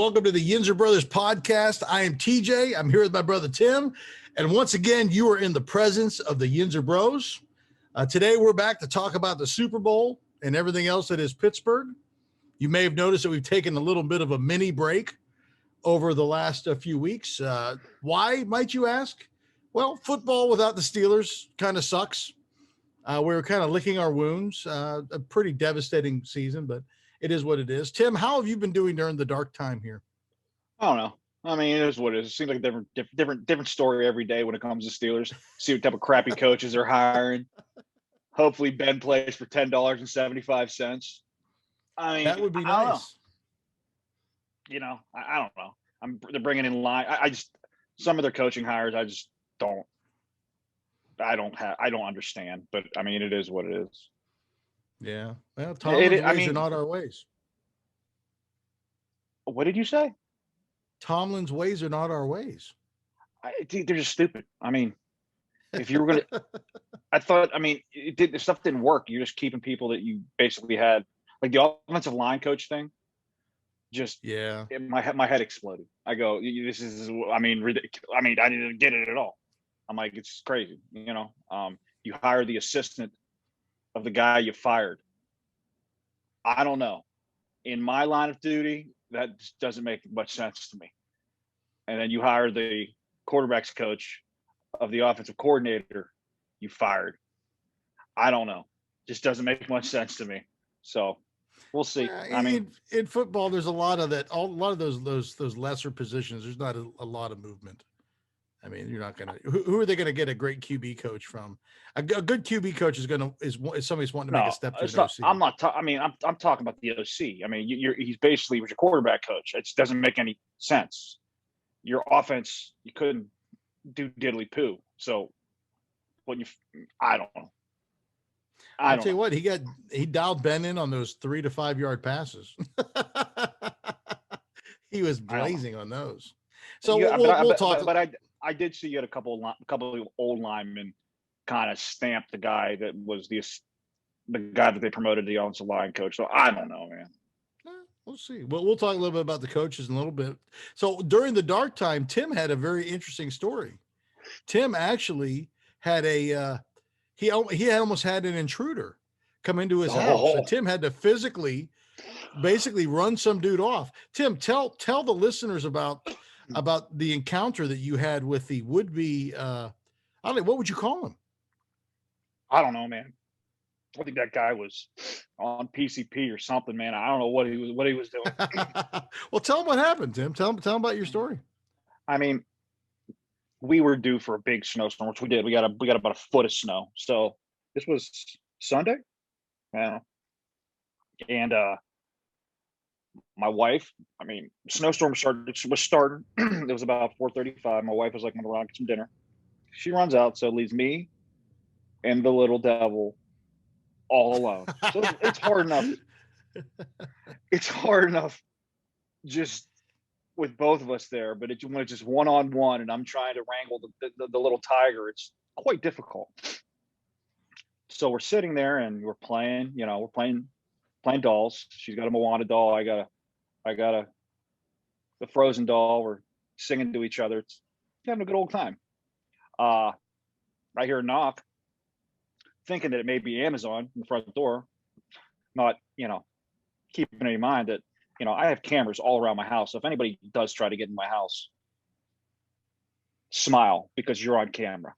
welcome to the Yinzer Brothers podcast. I am TJ. I'm here with my brother Tim. And once again, you are in the presence of the Yinzer Bros. Today, we're back to talk about the Super Bowl and everything else that is Pittsburgh. You may have noticed that we've taken a little bit of a mini break over the last few weeks. Why, might you ask? Well, football without the Steelers kind of sucks. We were kind of licking our wounds. A pretty devastating season, but it is what it is. Tim, how have you been doing during the dark time here? I don't know. I mean, it is what it is. It seems like a different story every day when it comes to Steelers. See what type of crappy coaches they're hiring. Hopefully, Ben plays for $10.75. I mean, that would be nice. I don't know. They're bringing in line. I just some of their coaching hires. I just don't. I don't understand. But I mean, it is what it is. Yeah. Well, Tomlin's ways are not our ways. What did you say? Tomlin's ways are not our ways. They're just stupid. I mean, if you were going to, I thought, the stuff didn't work. You're just keeping people that you basically had, like the offensive line coach thing. Just, my head exploded. I go, this is, ridiculous. I didn't get it at all. I'm like, it's crazy. You hire the assistant of the guy you fired. I don't know. In my line of duty, that just doesn't make much sense to me. And then you hire the quarterback's coach of the offensive coordinator you fired. I don't know. Just doesn't make much sense to me. So we'll see. In football, there's a lot of that. A lot of those lesser positions. There's not a lot of movement. I mean, you're not going to. Who are they going to get a great QB coach from? A good QB coach is somebody's wanting to make a step to an OC. I'm talking about the OC. I mean, he's basically was your quarterback coach. It doesn't make any sense. Your offense, you couldn't do diddly poo. So, I don't know. I'll tell you what, he dialed Ben in on those 3 to 5 yard passes. He was blazing on those. So we'll talk. But I did see you had a couple of old linemen kind of stamp the guy that was the guy that they promoted the offensive line coach. So I don't know, man. We'll see. Well, we'll talk a little bit about the coaches in a little bit. So during the dark time, Tim had a very interesting story. Tim actually had he had almost had an intruder come into his house. So Tim had to basically run some dude off. Tim, tell the listeners about the encounter that you had with the would-be, I don't know, what would you call him? I don't know, man. I think that guy was on PCP or something, man. I don't know what he was doing. Well, tell him what happened, Tim. Tell him about your story. I mean, we were due for a big snowstorm, which we did. We got about a foot of snow. So this was Sunday. Yeah. And my wife, snowstorm was starting. It was about 4:35. My wife was like, I'm gonna run get some dinner. She runs out, so it leaves me and the little devil all alone. So it's hard enough. It's hard enough just with both of us there, but when it's just one-on-one and I'm trying to wrangle the little tiger, it's quite difficult. So we're sitting there and we're playing, playing dolls. She's got a Moana doll. I got the Frozen doll. We're singing to each other. It's having a good old time. I hear a knock, thinking that it may be Amazon in the front door. Not, keeping in mind that, I have cameras all around my house. So if anybody does try to get in my house, smile because you're on camera.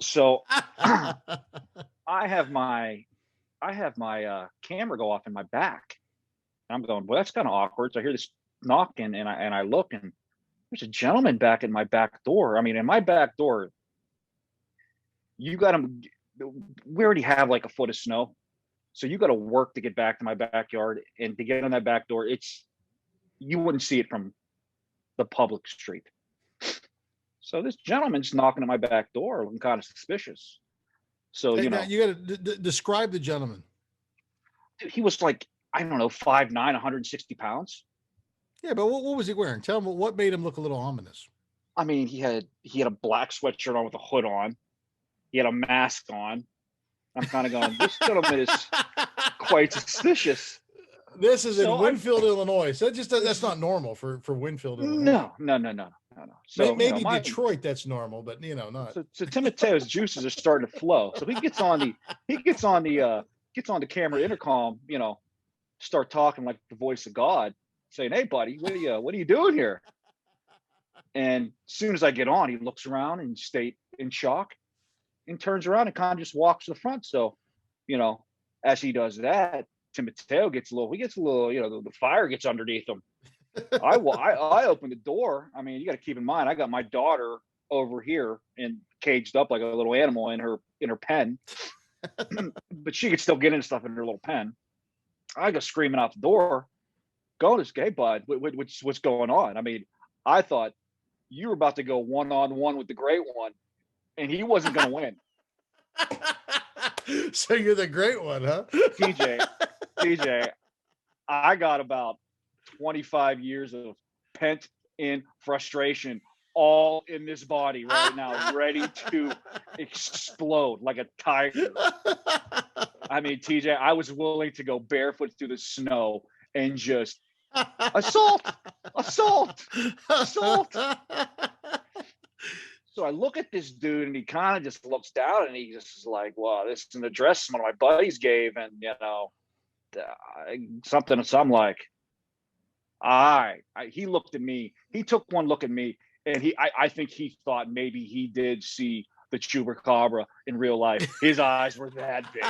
So I have my camera go off in my back. I'm going, well, that's kind of awkward. So I hear this knocking and I look and there's a gentleman back in my back door. In my back door, you got him. We already have like a foot of snow. So you got to work to get back to my backyard, and to get on that back door, you wouldn't see it from the public street. So this gentleman's knocking at my back door, looking kind of suspicious. So, you got to describe the gentleman. Dude, he was like, I don't know, 5'9", 160 pounds. Yeah, but what was he wearing? Tell him what made him look a little ominous. He had a black sweatshirt on with a hood on. He had a mask on. I'm kind of going, this gentleman is quite suspicious. This is in So Winfield, Illinois. So that's not normal for Winfield, Illinois. No. So Maybe Detroit, that's normal, but not. So Timoteo's juices are starting to flow. So he gets on the camera intercom, start talking like the voice of God, saying, "Hey, buddy, what are you doing here?" And as soon as I get on, he looks around and stayed in shock and turns around and kind of just walks to the front. So, as he does that, Timoteo gets a little, the fire gets underneath him. I open the door. I mean, you got to keep in mind, I got my daughter over here and caged up like a little animal in her pen, but she could still get into stuff in her little pen. I go screaming out the door, going, "Hey, bud, what's going on?" I mean, I thought you were about to go one-on-one with the great one, and he wasn't going to win. So you're the great one, huh? TJ, I got about 25 years of pent in frustration all in this body right now, ready to explode like a tiger. I mean, TJ, I was willing to go barefoot through the snow and just assault. So I look at this dude and he kind of just looks down and he just is like, "Wow, this is an address one of my buddies gave." And, something. So I'm like, he looked at me. He took one look at me and I think he thought maybe he did see the chupacabra in real life. His eyes were that big.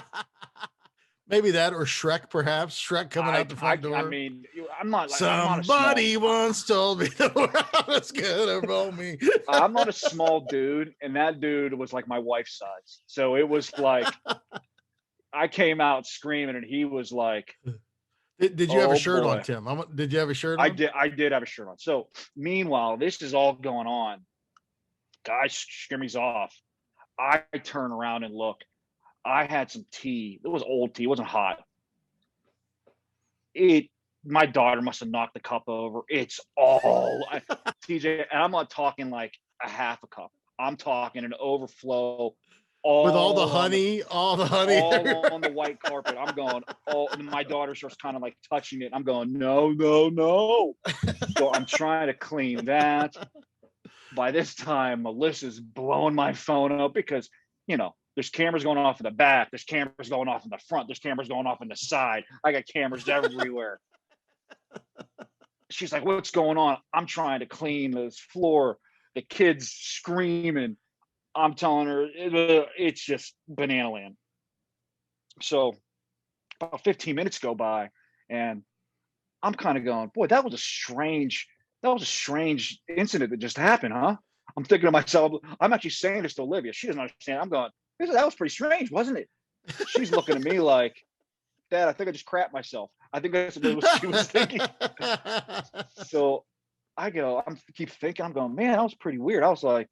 Maybe that, or Shrek, perhaps. Shrek coming out the front door. I mean, I'm not like somebody once told me the world was gonna roll me. I'm not a small dude, and that dude was like my wife's size. So it was like I came out screaming, and he was like, Did you have a shirt on, Tim? Did you have a shirt on? I did have a shirt on. So meanwhile, this is all going on. Guy skimmies off. I turn around and look. I had some tea. It was old tea. It wasn't hot. My daughter must have knocked the cup over. It's all TJ, and I'm not talking like a half a cup. I'm talking an overflow. With all the honey all on the white carpet. I'm going, and my daughter starts kind of like touching it. I'm going, no. So I'm trying to clean that. By this time, Melissa's blowing my phone up because, there's cameras going off in the back. There's cameras going off in the front. There's cameras going off in the side. I got cameras everywhere. She's like, "What's going on?" I'm trying to clean this floor. The kids screaming. I'm telling her it's just banana land. So about 15 minutes go by and I'm kind of going, "Boy, that was a strange incident that just happened, huh?" I'm thinking to myself, I'm actually saying this to Olivia. She doesn't understand. I'm going, "That was pretty strange, wasn't it?" She's looking at me like, "Dad, I think I just crapped myself." I think that's what she was thinking. So I keep thinking, I'm going, "Man, that was pretty weird." I was like,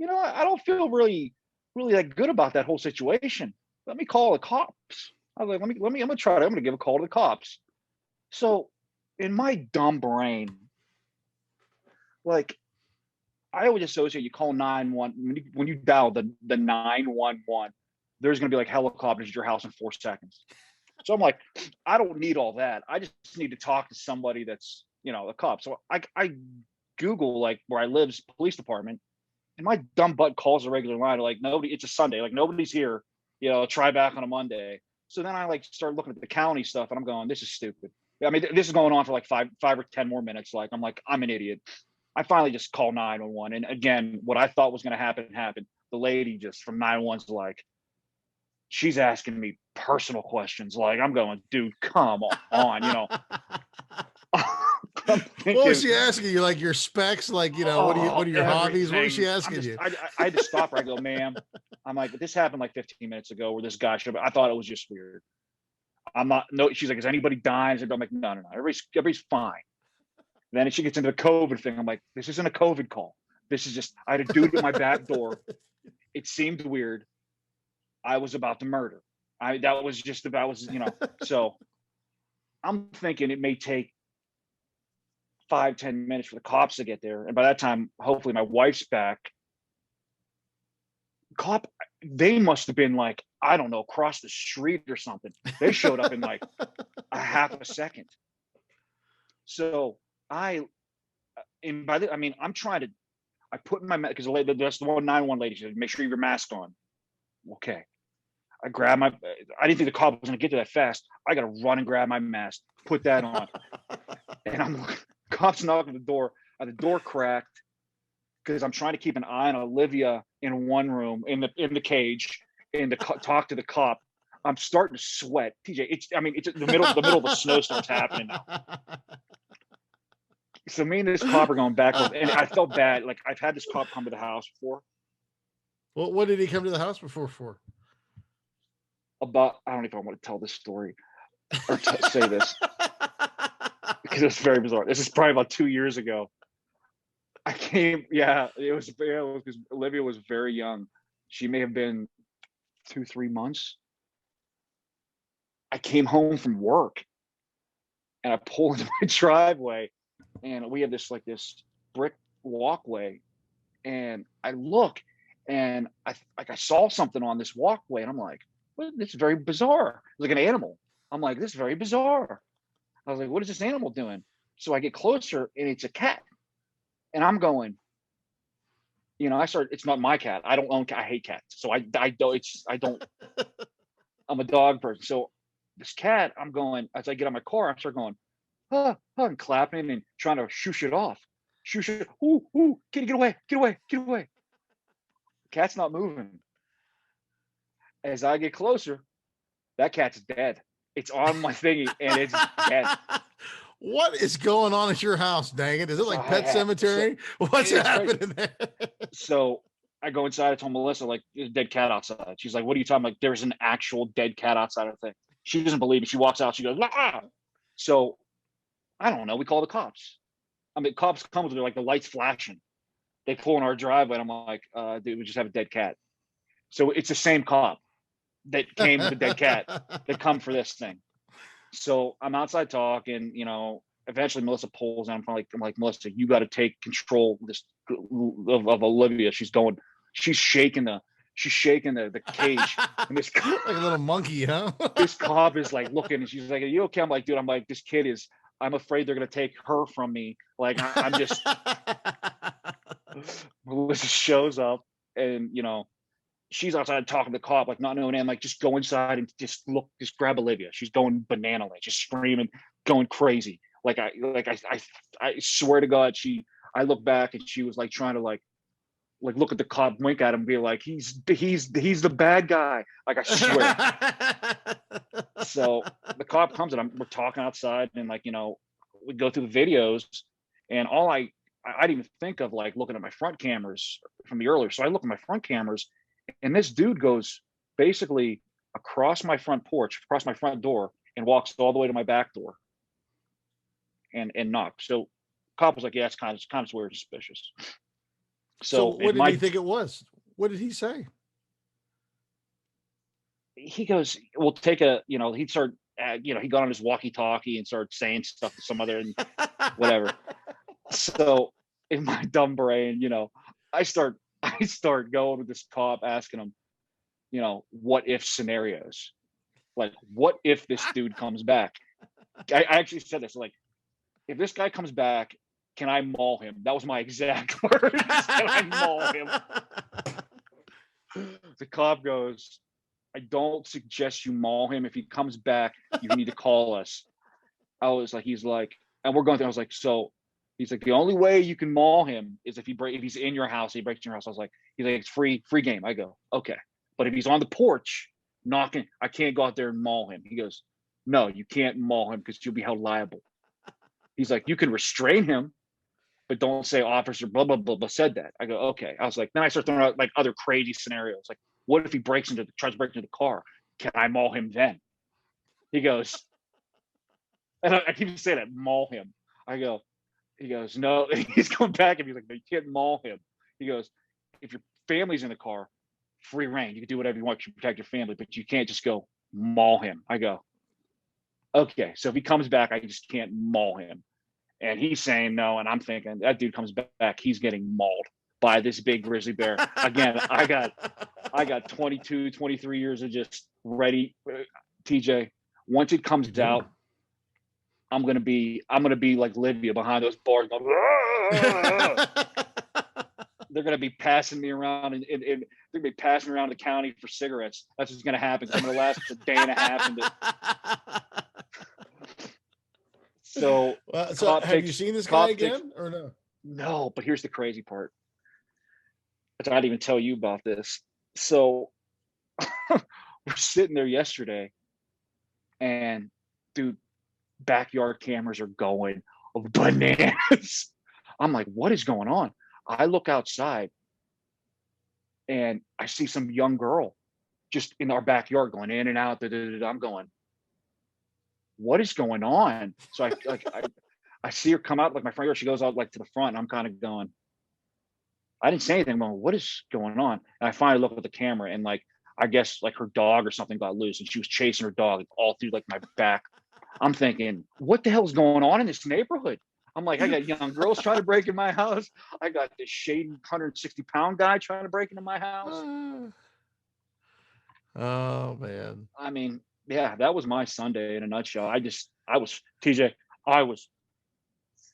I don't feel really that good about that whole situation. Let me call the cops. I was like, I'm gonna try it. I'm gonna give a call to the cops. So in my dumb brain, like, I always associate you call 911 when you dial the 911, there's going to be like helicopters at your house in 4 seconds. So I'm like, I don't need all that. I just need to talk to somebody that's, a cop. So I Google like where I live's police department, and my dumb butt calls a regular line. Like, nobody, it's a Sunday, like nobody's here. Try back on a Monday. So then I like start looking at the county stuff, and I'm going, this is stupid. I mean, this is going on for like five or 10 more minutes. Like, I'm an idiot. I finally just call 911. And again, what I thought was going to happen happened. The lady just from 911's like, she's asking me personal questions. Like, I'm going, "Dude, come on. Thinking, what was she asking you? Like your specs? Like, what are your hobbies? What was she asking you? I had to stop her. I go, "Ma'am," I'm like, "This happened like 15 minutes ago where this guy showed up. I thought it was just weird. I'm not, no." She's like, "Is anybody dying?" I'm like, no. Everybody's fine. Then she gets into the COVID thing. I'm like, "This isn't a COVID call. This is just, I had a dude at my back door. It seemed weird. I was about to murder." So I'm thinking it may take 5-10 minutes for the cops to get there. And by that time, hopefully my wife's back. They must have been like I don't know, across the street or something. They showed up in like a half a second. So I, and by the, I mean, I'm trying to, I put my, because that's the 191 lady, she said, make sure you have your mask on. Okay. I grab my, I didn't think the cop was going to get to that fast. I got to run and grab my mask, put that on. And I'm, cops knock on the door. The door cracked because I'm trying to keep an eye on Olivia in one room in the cage and to talk to the cop. I'm starting to sweat. TJ, it's the middle of a snowstorm's happening now. So me and this cop are going back, and I felt bad. Like, I've had this cop come to the house before. Well, what did he come to the house before for? About, I don't know if I want to tell this story or say this because it's very bizarre. This is probably about 2 years ago. I came, it was because Olivia was very young. She may have been 2-3 months. I came home from work and I pull into my driveway, and we have this brick walkway, and I look and I saw something on this walkway, and I'm like, well, this is very bizarre. It's like an animal. I'm like, this is very bizarre. I was like, what is this animal doing? So I get closer and it's a cat. And I'm going, it's not my cat. I don't own, I hate cats. So I don't, I'm a dog person. So this cat, I'm going, as I get on my car, I start going, and clapping and trying to shoosh it off. Shoosh it, ooh, kitty, get away. The cat's not moving. As I get closer, that cat's dead. It's on my thingy and it's dead. What is going on at your house, dang it? Is it like Pet Cemetery? What's happening there? So I go inside. I told Melissa, like, there's a dead cat outside. She's like, what are you talking about? Like, there's an actual dead cat outside of the thing. She doesn't believe me. She walks out. She goes, ah. So I don't know. We call the cops. I mean, cops come with like the lights flashing. They pull in our driveway. And I'm like, dude, we just have a dead cat. So it's the same cop that came with the dead cat that come for this thing. So I'm outside talking, eventually Melissa pulls in. I'm like, Melissa, you got to take control of Olivia. She's shaking the cage. And this like a little monkey, huh? This cop is like looking, and she's like, are you okay? I'm like, dude, this kid is, I'm afraid they're going to take her from me. Like, I'm just, Melissa shows up and, she's outside talking to the cop, like not knowing, and like, just go inside and just grab Olivia. She's going banana, like just screaming, going crazy. Like I swear to God, I look back and she was like trying to like look at the cop, wink at him, be like, he's the bad guy. Like, I swear. So the cop comes and we're talking outside, and like, we go through the videos, and all I didn't even think of like looking at my front cameras from the earlier. So I look at my front cameras, and this dude goes basically across my front porch, across my front door, and walks all the way to my back door and knocks. So cop was like, yeah, it's kind of weird and suspicious. So what did he think it was? What did he say? He goes, we'll take he'd start, he got on his walkie-talkie and started saying stuff to some other and whatever. So in my dumb brain, I start going with this cop, asking him, what if scenarios, like, what if this dude comes back? I actually said this, like, if this guy comes back, can I maul him? That was my exact words. Can I maul him? The cop goes, I don't suggest you maul him. If he comes back, you need to call us. I was like, he's like, and we're going through. I was like, so he's like, the only way you can maul him is if he's in your house, he breaks in your house. I was like, he's like, it's free game. I go, okay. But if he's on the porch knocking, I can't go out there and maul him. He goes, no, you can't maul him because you'll be held liable. He's like, you can restrain him, but don't say officer blah, blah, blah, blah said that. I go, okay. I was like, then I start throwing out like other crazy scenarios. Like, what if he tries to break into the car? Can I maul him then? He goes, and I keep saying that, maul him. He goes, no. And he's going back and he's like, no, you can't maul him. He goes, if your family's in the car, free reign. You can do whatever you want to protect your family, but you can't just go maul him. I go, okay. So if he comes back, I just can't maul him. And he's saying no, and I'm thinking that dude comes back, he's getting mauled by this big grizzly bear. Again, I got I got 22, 23 years of just ready. TJ, once it comes out, I'm gonna be like Livia behind those bars. They're gonna be passing me around, and they're gonna be passing around the county for cigarettes. That's what's gonna happen. I'm gonna last a day and a half. So have you seen this guy again or no? No, but here's the crazy part. I didn't even tell you about this. So we're sitting there yesterday, and dude, backyard cameras are going bananas. I'm like, what is going on? I look outside and I see some young girl just in our backyard going in and out. I'm going, what is going on? So I see her come out like my front yard. She goes out like to the front. And I'm kind of going, I didn't say anything. I'm going, what is going on? And I finally look at the camera, and like, I guess like her dog or something got loose, and she was chasing her dog all through like my back. I'm thinking, what the hell's going on in this neighborhood? I'm like, I got young girls trying to break in my house. I got this shady 160-pound guy trying to break into my house. Oh man. I mean, yeah, that was my Sunday in a nutshell. I was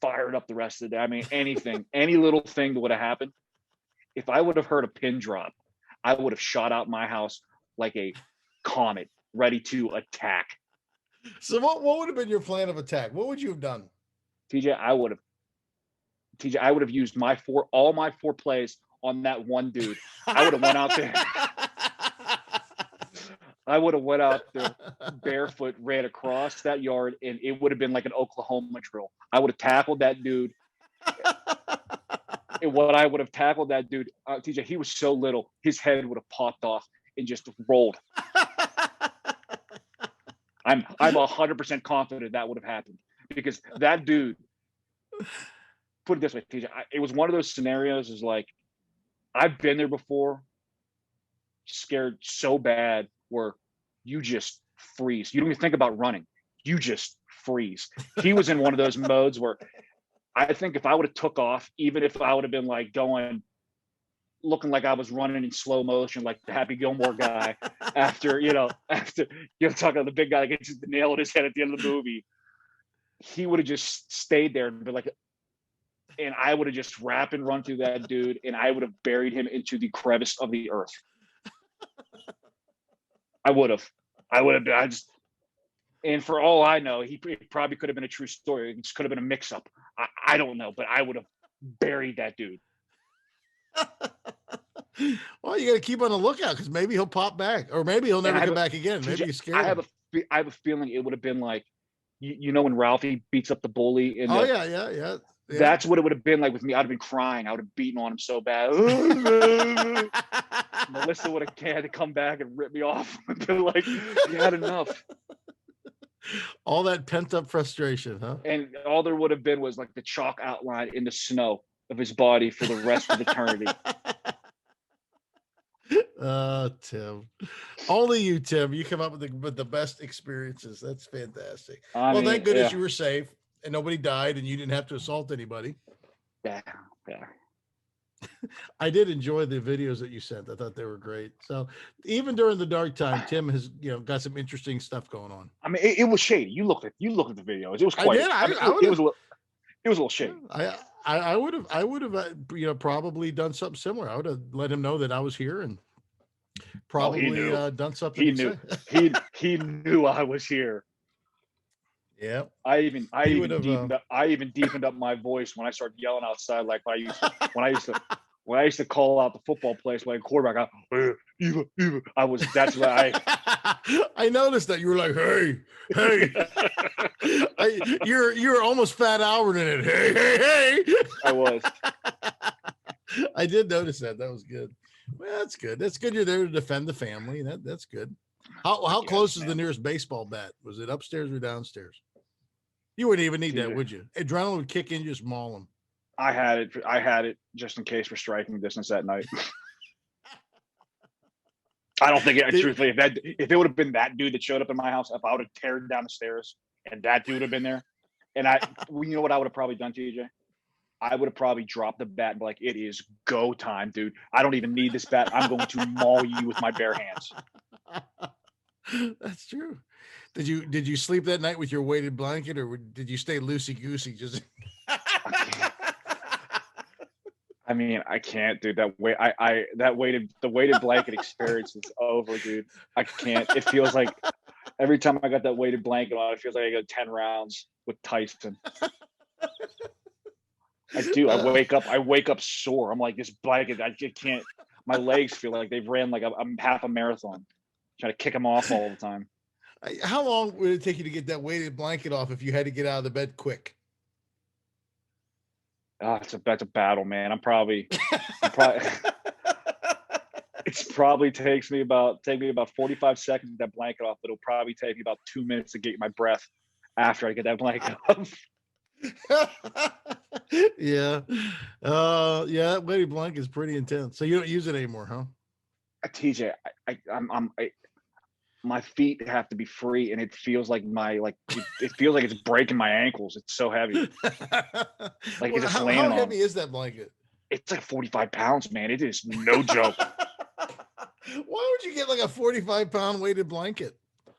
fired up the rest of the day. I mean, anything, any little thing that would have happened. If I would have heard a pin drop, I would have shot out my house like a comet ready to attack. So what would have been your plan of attack? What would you have done? TJ, I would have used all my four plays on that one dude. I would have went out there. I would have went out there barefoot, ran across that yard, and it would have been like an Oklahoma drill. I would have tackled that dude. And what I would have tackled that dude, TJ, he was so little, his head would have popped off and just rolled. I'm 100% confident that would have happened, because that dude, put it this way, TJ, it was one of those scenarios is like, I've been there before, scared so bad where you just freeze. You don't even think about running. You just freeze. He was in one of those modes where I think if I would have took off, even if I would have been like going, looking like I was running in slow motion, like the Happy Gilmore guy, after talking about the big guy that gets the nail in his head at the end of the movie, he would have just stayed there and been like, and I would have just run through that dude, and I would have buried him into the crevice of the earth. I would have been, and for all I know, he probably could have been a true story. It just could have been a mix-up. I don't know, but I would have buried that dude. Well, you got to keep on the lookout, because maybe he'll pop back, or maybe he'll never come back again. Maybe he's scared. I have a feeling it would have been like, when Ralphie beats up the bully. Yeah. That's what it would have been like with me. I'd have been crying. I would have beaten on him so bad. Melissa would have had to come back and rip me off and be like, you had enough. All that pent up frustration, huh? And all there would have been was like the chalk outline in the snow of his body for the rest of eternity. Tim, only you, Tim. You come up with the best experiences. That's fantastic. Thank goodness you were safe and nobody died, and you didn't have to assault anybody. Yeah. I did enjoy the videos that you sent. I thought they were great. So even during the dark time, Tim has got some interesting stuff going on. I mean, it was shady. You looked at the videos. It was quite. It was a little shady. I would have probably done something similar. I would have let him know that I was here and probably done something. He knew. he knew I was here. Yeah. I even deepened up my voice when I started yelling outside, like when I used to call out the football players like quarterback. That's what I noticed that you were like, hey. You're almost Fat Albert in it. Hey. I was. I did notice that. That was good. Well, that's good. That's good. You're there to defend the family. That's good. How close is the nearest baseball bat? Was it upstairs or downstairs? You wouldn't even need that, would you? Adrenaline would kick in, just maul them. I had it just in case for striking distance that night. I don't think truthfully, if it would have been that dude that showed up in my house, if I would have teared down the stairs and that dude would have been there, and you know what I would have probably done, TJ? I would have probably dropped the bat and be like, "It is go time, dude. I don't even need this bat. I'm going to maul you with my bare hands." That's true. Did you sleep that night with your weighted blanket, or did you stay loosey goosey? Just I can't. I mean, I can't, dude. The weighted blanket experience is over, dude. I can't. It feels like every time I got that weighted blanket on, it feels like I got 10 rounds with Tyson. I do. I wake up sore. I'm like, this blanket, I just can't. My legs feel like they've ran like I'm half a marathon, trying to kick them off all the time. How long would it take you to get that weighted blanket off if you had to get out of the bed quick? That's a battle, man. I'm probably it's probably take me about 45 seconds to get that blanket off, but it'll probably take me about 2 minutes to get my breath after I get that blanket off. Yeah. Yeah, that weighted blanket is pretty intense. So you don't use it anymore, huh? TJ, my feet have to be free, and it feels like it feels like it's breaking my ankles. It's so heavy. Like it's just how laying on. heavy is that blanket? It's like 45 pounds, man. It is no joke. Why would you get like a 45-pound weighted blanket?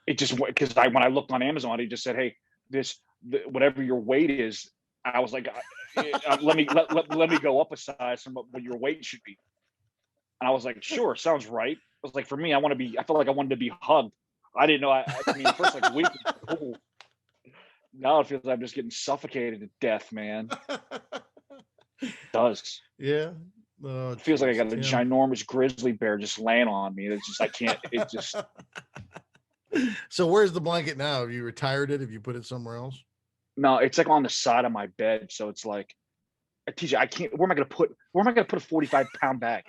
It just because when I looked on Amazon, it just said, "Hey, whatever your weight is." I was like, let me go up a size from what your weight should be. And I was like, sure, sounds right. I was like, for me, I felt like I wanted to be hugged. I didn't know. I mean, first like week was cool. Now it feels like I'm just getting suffocated to death, man. It does. Yeah. Oh, it feels like I got a ginormous grizzly bear just laying on me. It's just, I can't, it just. So where's the blanket now? Have you retired it? Have you put it somewhere else? No, it's like on the side of my bed. So it's like, TJ, I can't, where am I going to put a 45-pound bag?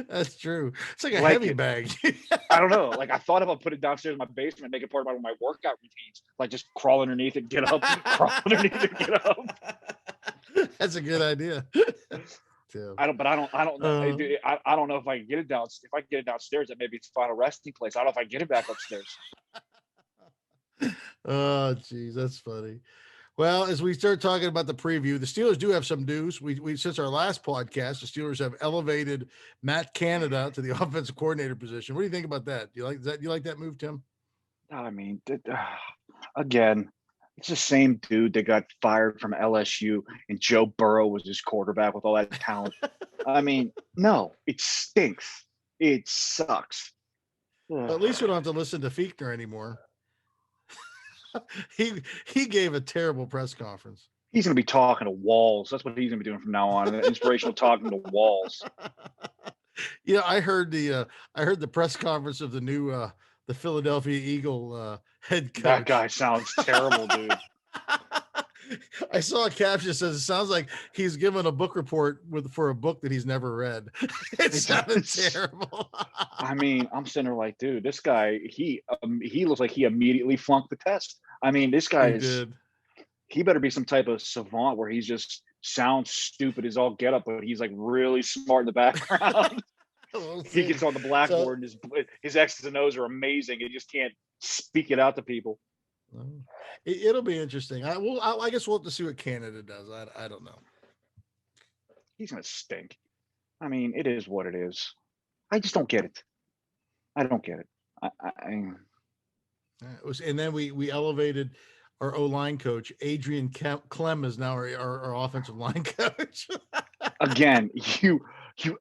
That's true. It's like a heavy bag. I don't know. Like I thought about putting it downstairs in my basement, make it part of my workout routines. Like just crawl underneath it, get up, crawl underneath it, get up. That's a good idea. I don't know. I don't know if I can get it down. If I can get it downstairs, then maybe it's a final resting place. I don't know if I can get it back upstairs. Oh, geez, that's funny. Well, as we start talking about the preview, the Steelers do have some news. We since our last podcast, the Steelers have elevated Matt Canada to the offensive coordinator position. What do you think about that? Do you like that? Do you like that move, Tim? I mean, again, it's the same dude that got fired from LSU, and Joe Burrow was his quarterback with all that talent. I mean, no, it stinks. It sucks. At least we don't have to listen to Fichtner anymore. He gave a terrible press conference. He's going to be talking to walls. That's what he's going to be doing from now on. Inspirational talking to walls. Yeah, I heard the press conference of the new the Philadelphia Eagle head coach. That guy sounds terrible, dude. I saw a caption that says it sounds like he's given a book report for a book that he's never read. It sounded terrible. I mean, I'm sitting there like, dude, this guy, he looks like he immediately flunked the test. I mean, this guy he better be some type of savant where he's just sounds stupid as all get up, but he's like really smart in the background. He gets on the blackboard and his X's and O's are amazing. He just can't speak it out to people. It'll be interesting. I guess we'll have to see what Canada does. I don't know. He's gonna stink. I mean, it is what it is. I just don't get it. I don't get it. And then we elevated our O-line coach. Adrian Clem is now our offensive line coach. Again, you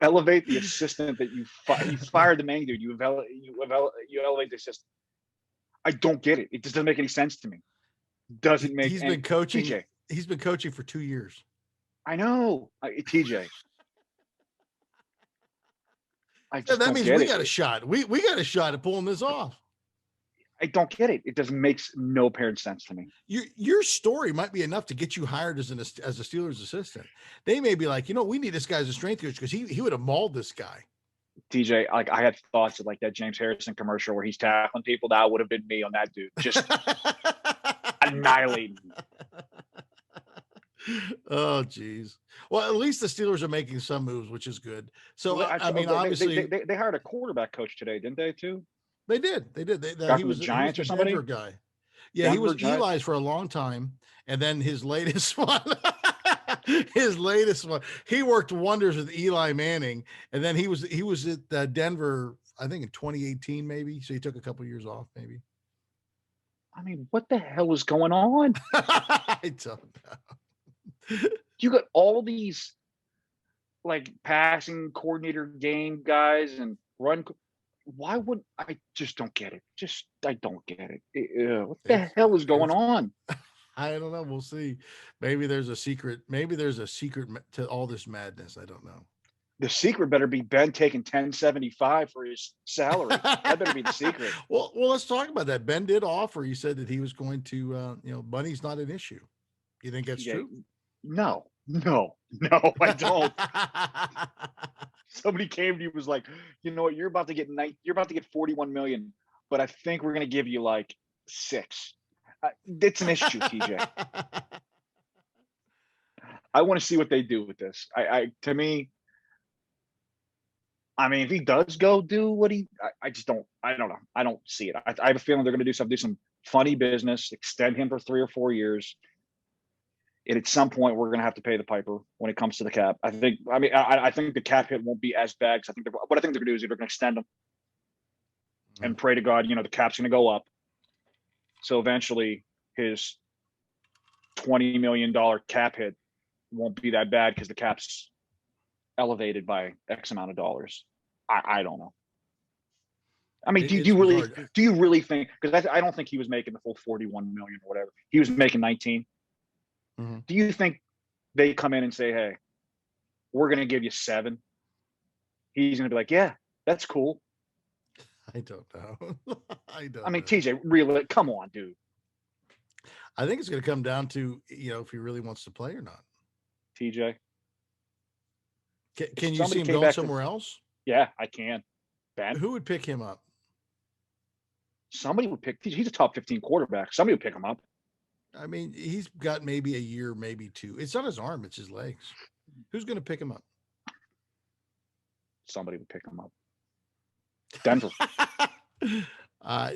elevate the assistant that you fired the main dude. You elevate the assistant. I don't get it. It just doesn't make any sense to me. Doesn't make. He's been coaching. TJ. He's been coaching for 2 years. I know, TJ. That means we got a shot. We got a shot at pulling this off. I don't get it. It doesn't make no apparent sense to me. Your story might be enough to get you hired as a Steelers assistant. They may be like, we need this guy as a strength coach because he would have mauled this guy. TJ, like I had thoughts of like that James Harrison commercial where he's tackling people. That would have been me on that dude, just annihilating. Oh, geez. Well, at least the Steelers are making some moves, which is good. So I mean, obviously they hired a quarterback coach today, didn't they? Too. They did. He was the Giants or somebody. Denver guy. Yeah, he was Eli's for a long time, and then his latest one. His latest one. He worked wonders with Eli Manning, and then he was at Denver, I think in 2018 maybe. So he took a couple years off, maybe. I mean, what the hell is going on? I don't know. You got all these like passing coordinator game guys and run. Why would I just don't get it? I don't get it. What the hell is going on? I don't know. We'll see. Maybe there's a secret. Maybe there's a secret to all this madness. I don't know. The secret better be Ben taking 1075 for his salary. That better be the secret. Well, let's talk about that. Ben did offer. He said that he was going to, money's not an issue. You think that's true? No, I don't. Somebody came to you was like, you know what, you're about to get 41 million, but I think we're going to give you like 6. It's an issue, TJ. I want to see what they do with this. To me, I mean, if he does go do what I don't know. I don't see it. I have a feeling they're going to do some funny business, extend him for 3 or 4 years. And at some point, we're going to have to pay the piper when it comes to the cap. I think the cap hit won't be as bad because what I think they're going to do is they're going to extend them and pray to God, the cap's going to go up. So eventually his $20 million cap hit won't be that bad because the cap's elevated by X amount of dollars. I don't know. I mean, do you really think, because I don't think he was making the full 41 million or whatever. He was making 19. Mm-hmm. Do you think they come in and say, hey, we're going to give you 7? He's going to be like, yeah, that's cool. I don't know. I mean, TJ, really, come on, dude. I think it's going to come down to, if he really wants to play or not. TJ. Can you see him going somewhere else? Yeah, I can. Ben? Who would pick him up? Somebody would pick. He's a top 15 quarterback. Somebody would pick him up. I mean, he's got maybe a year, maybe 2. It's not his arm, it's his legs. Who's going to pick him up? Somebody would pick him up. Denver.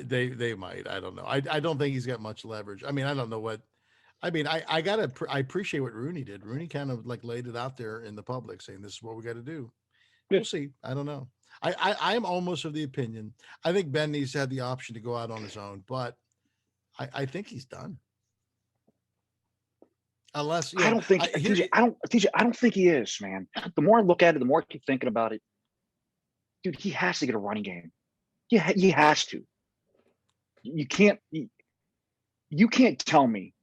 They might. I don't know. I don't think he's got much leverage. I mean, I don't know what. I mean, I appreciate what Rooney did. Rooney kind of like laid it out there in the public, saying this is what we got to do. We'll see. I don't know. I'm almost of the opinion. I think Ben needs to have the option to go out on his own, but I think he's done. Unless I don't think TJ, I don't think he is, man. The more I look at it, the more I keep thinking about it. Dude, he has to get a running game. Yeah, he has to. You can't tell me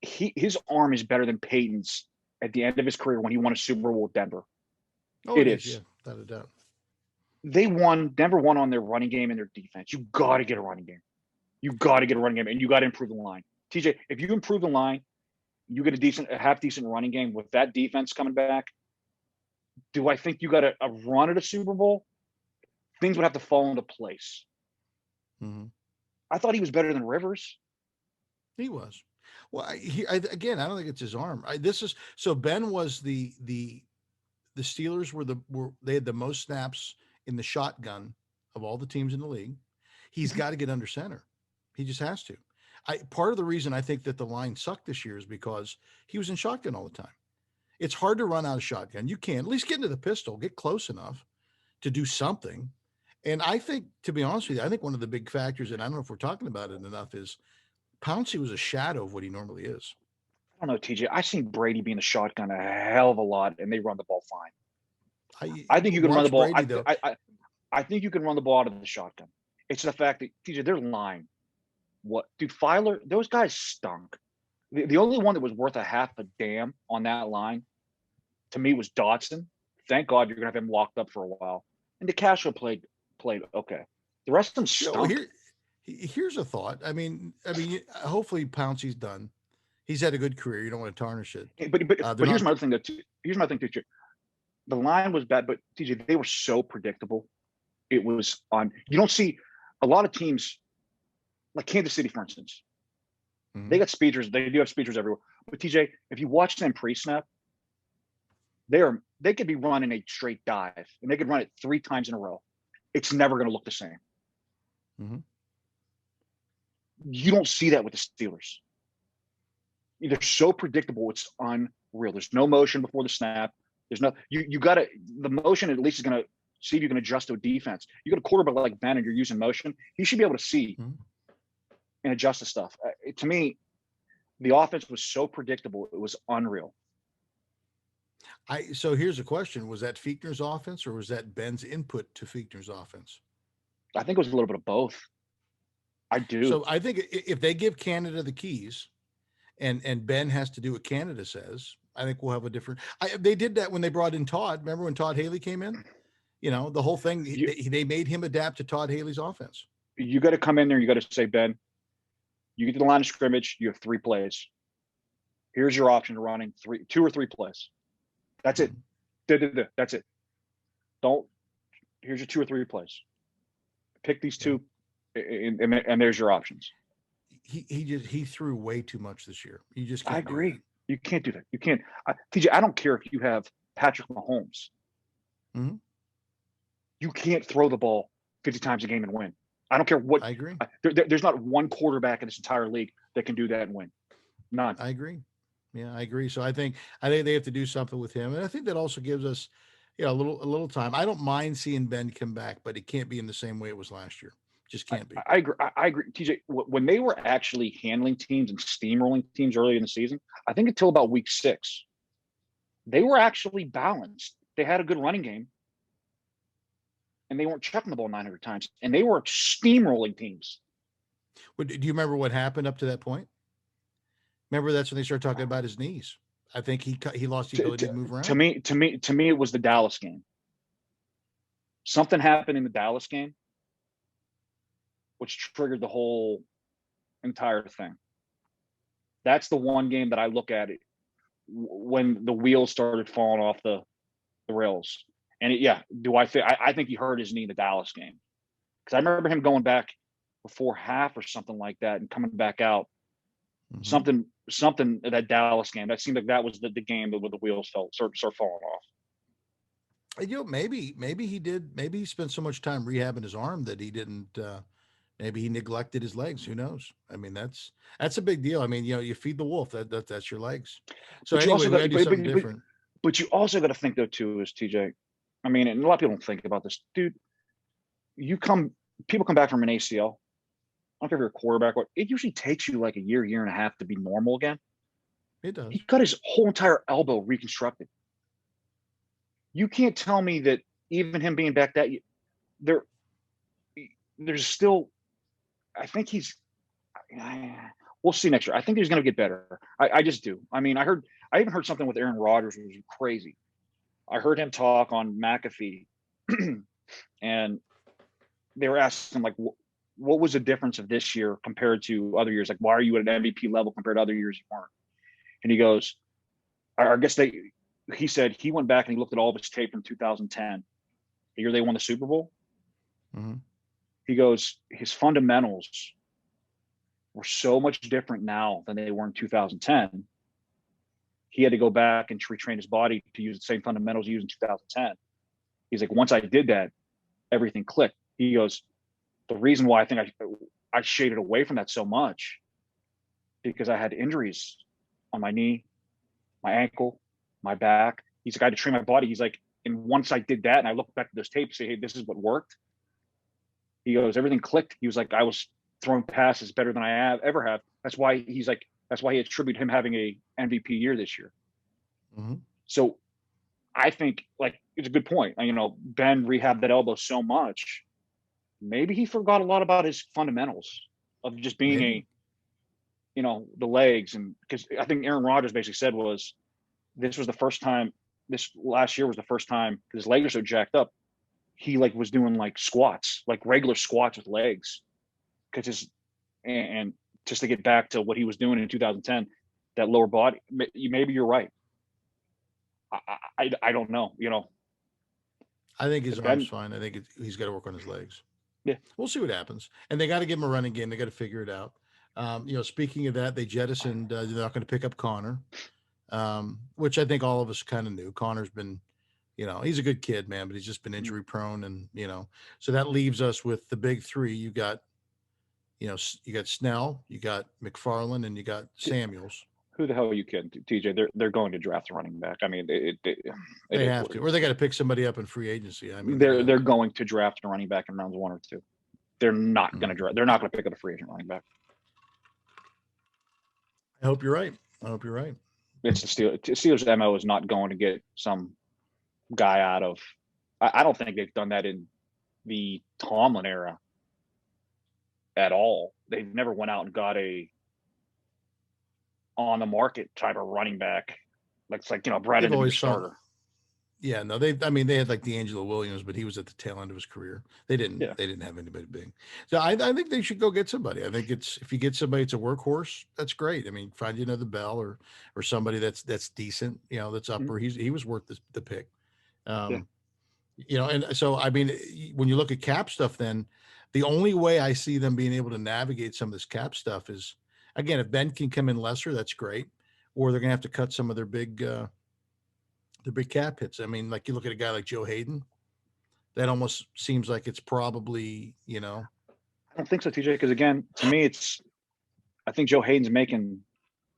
his arm is better than Peyton's at the end of his career when he won a Super Bowl with Denver. Oh, it is. Yeah, without a doubt. Denver won on their running game and their defense. You got to get a running game. You got to get a running game, and you got to improve the line. TJ, if you improve the line, you get a half decent running game with that defense coming back. Do I think you got a run at a Super Bowl? Things would have to fall into place. Mm-hmm. I thought he was better than Rivers. He was. Well, again, I don't think it's his arm. Ben was the Steelers they had the most snaps in the shotgun of all the teams in the league. He's got to get under center. He just has to. Part of the reason I think that the line sucked this year is because he was in shotgun all the time. It's hard to run out of shotgun. You can at least get into the pistol, get close enough to do something. And I think, to be honest with you, I think one of the big factors, and I don't know if we're talking about it enough, is Pouncey was a shadow of what he normally is. I don't know, TJ. I've seen Brady be in the shotgun a hell of a lot, and they run the ball fine. I think you can run the ball. Brady, I think you can run the ball out of the shotgun. It's the fact that, TJ, they're lying. What, dude? Filer, those guys stunk. The only one that was worth a half a damn on that line, to me, was Dotson. Thank God you're gonna have him locked up for a while. And DeCastro played okay. The rest of them stunk. Here's a thought. I mean, hopefully Pouncey's done. He's had a good career. You don't want to tarnish it. But here's my other thing. Here's my thing, TJ. The line was bad, but TJ, they were so predictable. It was on. You don't see a lot of teams like Kansas City, for instance. Mm-hmm. They got speeders. They do have speeders everywhere. But TJ, if you watch them pre-snap, they could be running a straight dive, and they could run it 3 times in a row. It's never going to look the same. Mm-hmm. You don't see that with the Steelers. they're so predictable. It's unreal. There's no motion before the snap. There's no you got to the motion at least is going to see if you can adjust to a defense. You got a quarterback like Ben and you're using motion. He should be able to see and adjust to stuff. To me, the offense was so predictable. It was unreal. So here's a question: was that Fichtner's offense or was that Ben's input to Fichtner's offense? I think it was a little bit of both. I do. So I think if they give Canada the keys, and Ben has to do what Canada says, I think we'll have a different. They did that when they brought in Todd. Remember when Todd Haley came in? You know, the whole thing. They made him adapt to Todd Haley's offense. You got to come in there. You got to say, Ben, you get to the line of scrimmage. You have 3 plays. Here's your option to running 2 or 3 plays. That's it. That's it. Here's your 2 or 3 plays. Pick these 2, and there's your options. He threw way too much this year. You just can't. I agree. You can't do that. You can't. TJ, I don't care if you have Patrick Mahomes. Mm-hmm. You can't throw the ball 50 times a game and win. I don't care what. I agree. There's not one quarterback in this entire league that can do that and win. None. I agree. Yeah, I agree. So I think they have to do something with him, and I think that also gives us, a little time. I don't mind seeing Ben come back, but it can't be in the same way it was last year. Just can't be. I agree. I agree. TJ, when they were actually handling teams and steamrolling teams early in the season, I think until about week 6, they were actually balanced. They had a good running game, and they weren't chucking the ball 900 times, and they were steamrolling teams. Do you remember what happened up to that point? Remember, that's when they started talking about his knees. I think he lost the ability to move around. To me, it was the Dallas game. Something happened in the Dallas game, which triggered the whole entire thing. That's the one game that I look at it when the wheels started falling off the rails. And I think he hurt his knee in the Dallas game, because I remember him going back before half or something like that and coming back out. Mm-hmm. Something that Dallas game, that seemed like that was the game where the wheels start falling off. Maybe he did. Maybe he spent so much time rehabbing his arm that he didn't. Maybe he neglected his legs. Who knows? I mean, that's a big deal. I mean, you feed the wolf. That's your legs. So anyway, we got to do something different. But you also got to think though too, is TJ. I mean, and a lot of people don't think about this, dude. People come back from an ACL. I don't care if you're a quarterback. It usually takes you like a year and a half to be normal again. It does. He got his whole entire elbow reconstructed. You can't tell me that even him being back that there's still. I think we'll see next year. I think he's going to get better. I just do. I mean, I even heard something with Aaron Rodgers, which was crazy. I heard him talk on McAfee, and they were asking him, like, what was the difference of this year compared to other years? Like, why are you at an MVP level compared to other years you weren't? And he goes, he said he went back and he looked at all of his tape from 2010, the year they won the Super Bowl. Mm-hmm. He goes, his fundamentals were so much different now than they were in 2010. He had to go back and retrain his body to use the same fundamentals he used in 2010. He's like, once I did that, everything clicked. He goes, the reason why I think I shaded away from that so much, because I had injuries on my knee, my ankle, my back. He's like, I had to train my body. He's like, and once I did that and I looked back at those tapes, say, hey, this is what worked. He goes, everything clicked. He was like, I was throwing passes better than I ever have. That's why he attributed him having a MVP year this year. Mm-hmm. So I think, like, it's a good point. Ben rehabbed that elbow so much. Maybe he forgot a lot about his fundamentals of just being the legs. And because I think Aaron Rodgers basically said this last year was the first time his legs are so jacked up. He was doing like squats, like regular squats with legs, and just to get back to what he was doing in 2010, that lower body. Maybe you're right. I don't know. I think his arm's fine. I think he's got to work on his legs. Yeah, we'll see what happens. And they got to give him a running game. They got to figure it out. Speaking of that, they jettisoned. They're not going to pick up Connor, which I think all of us kind of knew. Connor's been, he's a good kid, man, but he's just been injury prone, and so that leaves us with the big three. You got Snell, you got McFarland, and you got Samuels. Who the hell are you kidding, TJ? They're going to draft a running back. I mean, it They is have what to, it or is. they got to pick somebody up in free agency. I mean, They're going to draft a running back in rounds 1 or 2. They're not going to draft. They're not going to pick up a free agent running back. I hope you're right. I hope you're right. It's the Steelers' MO is not going to get some guy out of. I don't think they've done that in the Tomlin era at all. They've never went out and got a on the market type of running back. It's like, bred They've in to be the always found, starter. yeah, no, I mean, they had like D'Angelo Williams, but he was at the tail end of his career. They didn't Yeah. have anybody big. So I think they should go get somebody. I think if you get somebody that's a workhorse, that's great. I mean, find you another Bell or somebody that's decent, that's upper. Mm-hmm. He was worth the pick. Yeah. And so, I mean, when you look at cap stuff, then the only way I see them being able to navigate some of this cap stuff is, again, if Ben can come in lesser, that's great, or they're going to have to cut some of their big cap hits. I mean, like you look at a guy like Joe Hayden, that almost seems like it's probably, I don't think so, TJ, because again, to me, I think Joe Hayden's making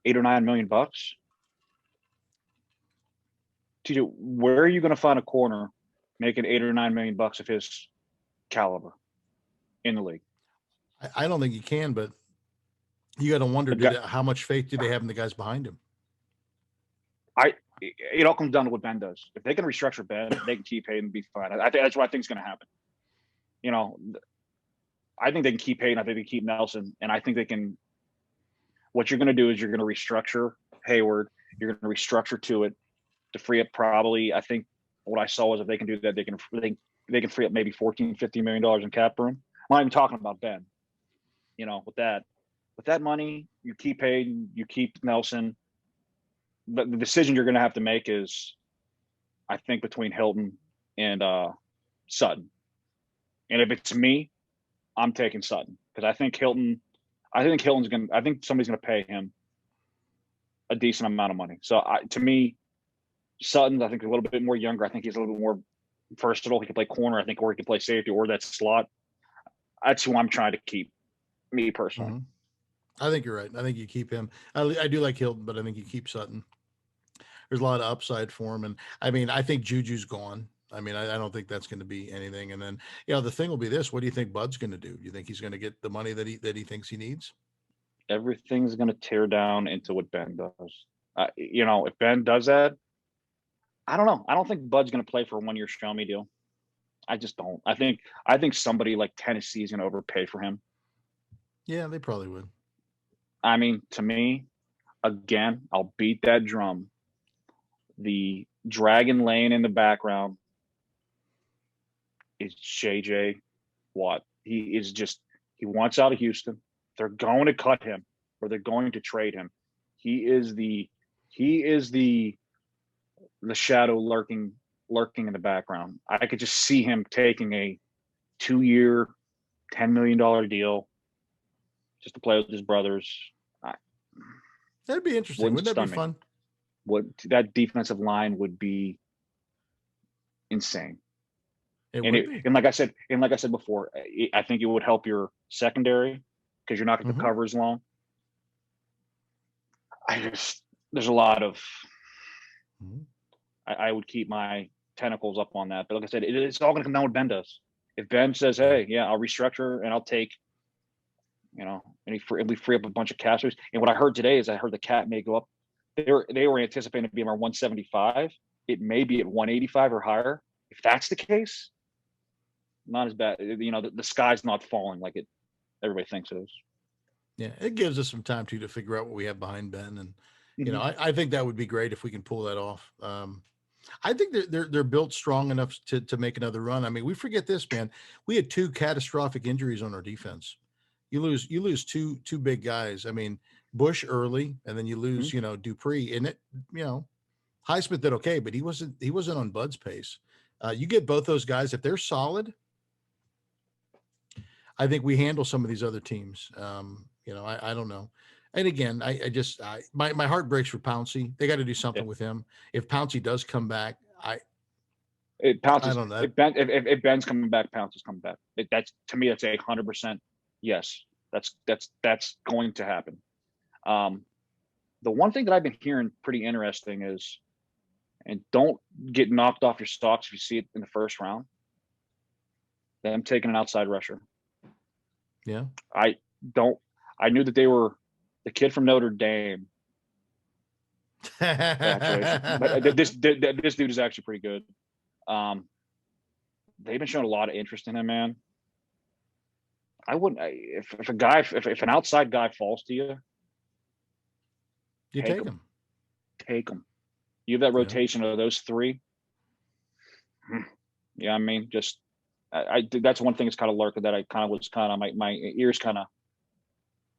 $8 or $9 million. TJ, where are you going to find a corner making $8 or $9 million of his caliber in the league? I don't think you can, but you got to wonder how much faith do they have in the guys behind him? It all comes down to what Ben does. If they can restructure Ben, they can keep Hayden and be fine. I think that's what I think is going to happen. I think they can keep Hayden. I think they can keep Nelson, and I think they can. What you're going to do is you're going to restructure Hayward. You're going to restructure to it to free up probably. I think what I saw was if they can do that, they can free up maybe $14-15 million in cap room. I'm not even talking about Ben. With that money, you keep Hayden, you keep Nelson. But the decision you're going to have to make is, I think, between Hilton and Sutton. And if it's me, I'm taking Sutton because I think somebody's going to pay him a decent amount of money. So to me, Sutton, I think, a little bit more younger. I think he's a little bit more versatile. He can play corner, I think, or he can play safety or that slot. That's who I'm trying to keep, me personally. Mm-hmm. I think you're right. I think you keep him. I do like Hilton, but I think you keep Sutton. There's a lot of upside for him. And I mean, I think Juju's gone. I mean, I don't think that's going to be anything. And then, the thing will be this: what do you think Bud's going to do? Do you think he's going to get the money that he thinks he needs? Everything's going to tear down into what Ben does. If Ben does that, I don't know. I don't think Bud's going to play for a 1-year show me deal. I just don't. I think somebody like Tennessee is going to overpay for him. Yeah, they probably would. I mean, to me, again, I'll beat that drum. The dragon laying in the background is JJ Watt. He wants out of Houston. They're going to cut him or they're going to trade him. He is the shadow lurking in the background. I could just see him taking a 2-year, $10 million deal just to play with his brothers. That'd be interesting. Wouldn't that be fun? What that defensive line would be insane. And like I said before, I think it would help your secondary because you're not going to cover as long. There's a lot of. I would keep my tentacles up on that, but like I said, it's all going to come down to what Ben does. If Ben says, "Hey, yeah, I'll restructure and I'll take," and we free up a bunch of cash. And what I heard today is the cap may go up. They were anticipating to be around 175. It may be at 185 or higher. If that's the case, not as bad. The sky's not falling like everybody thinks it is. Yeah, it gives us some time to figure out what we have behind Ben, and I think that would be great if we can pull that off. I think they're built strong enough to make another run. I mean, we forget this, man. We had 2 catastrophic injuries on our defense. You lose two big guys. I mean, Bush early, and then you lose, Dupree. And it, Highsmith did okay, but he wasn't on Bud's pace. You get both those guys, if they're solid, I think we handle some of these other teams. I don't know. And again, my heart breaks for Pouncey. They got to do something with him. If Pouncey does come back, I don't know. If Ben's coming back, Pouncey's coming back. That's to me, that's 100%. Yes, that's going to happen. The one thing that I've been hearing pretty interesting is, and don't get knocked off your socks if you see it in the first round, them taking an outside rusher. Yeah. I knew that they were the kid from Notre Dame. Congratulations. But this dude is actually pretty good. They've been showing a lot of interest in him, man. I wouldn't if an outside guy falls to you, You take him. Take him. You have that rotation of those three. Yeah, I mean, just I that's one thing that's kind of lurking that I kind of was kind of my ears kind of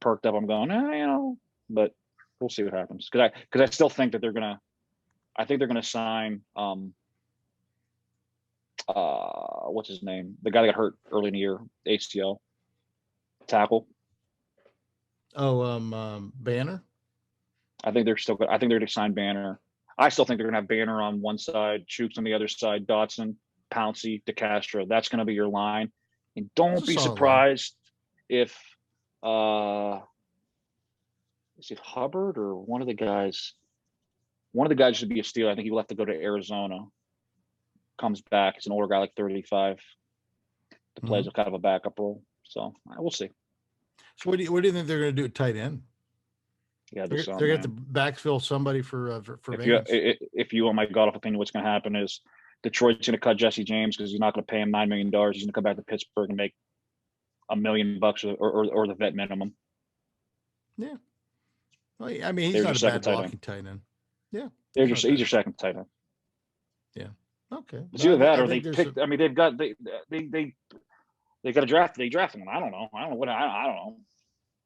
perked up. I'm going, but we'll see what happens because I still think that they're gonna sign what's his name, the guy that got hurt early in the year, ACL tackle. Banner. I think they're going to sign Banner. I still think they're going to have Banner on one side, Chooks on the other side, Dotson, Pouncey, DeCastro. That's going to be your line. And don't be surprised if is it Hubbard or one of the guys? One of the guys should be a steal. I think he will have to go to Arizona. Comes back. He's an older guy, like 35. To play as a kind of a backup role. So we'll see. So what do you think they're going to do at tight end? Yeah, they're going to backfill somebody for Vance. If you want my god off opinion, what's going to happen is Detroit's going to cut Jesse James because he's not going to pay him $9 million. He's going to come back to Pittsburgh and make $1 million or the vet minimum. Yeah. Well, I mean, he's not a bad blocking tight end. Yeah. He's your second tight end. Yeah. Okay. It's either that or they picked. I mean, they've got they got a draft. They drafted him. I don't know. I don't know.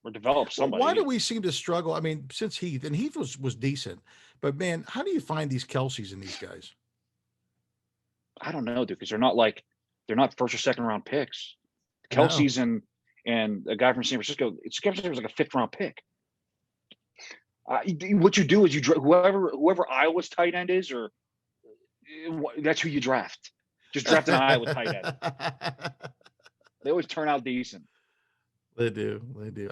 Or develop somebody. Why do we seem to struggle? I mean, since Heath was decent, but man, how do you find these Kelce's in these guys? I don't know, dude, because they're not first or second round picks. Kelce's and a guy from San Francisco. San Francisco was like a 5th round pick. What you do is whoever Iowa's tight end is, or that's who you draft. Just draft an Iowa tight end. They always turn out decent. They do.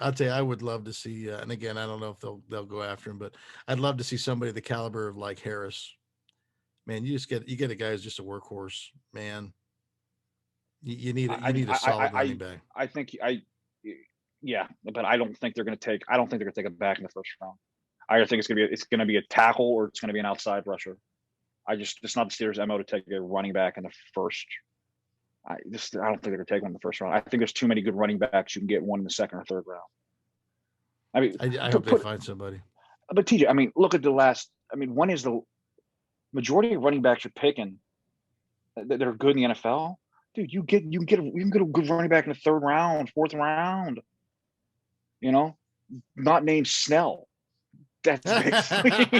I'll tell you, I would love to see, and again, I don't know if they'll go after him, but I'd love to see somebody the caliber of like Harris. Man, you get a guy who's just a workhorse, man. You need a solid running back. I think but I don't think they're going to take a back in the first round. I think it's going to be a tackle or it's going to be an outside rusher. It's not the Steelers' MO to take a running back in the first. I don't think they're going to take one in the first round. I think there's too many good running backs. You can get one in the second or third round. I mean, I hope they find somebody. But TJ, I mean, look at the last. I mean, when is the majority of running backs you're picking that are good in the NFL? Dude, you can get a good running back in the 3rd round, 4th round. Not named Snell. That's basically.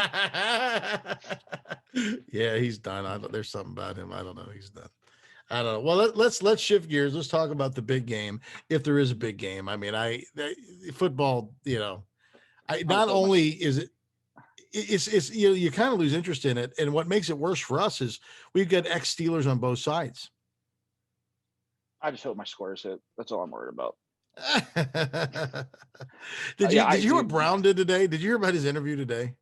Yeah, he's done. There's something about him. I don't know. He's done. I don't know. Well, let's shift gears. Let's talk about the big game, if there is a big game. I mean, football. Not only is it's you kind of lose interest in it, and what makes it worse for us is we've got ex-Steelers on both sides. I just hope my squares hit. That's all I'm worried about. Did you hear what Brown did today? Did you hear about his interview today?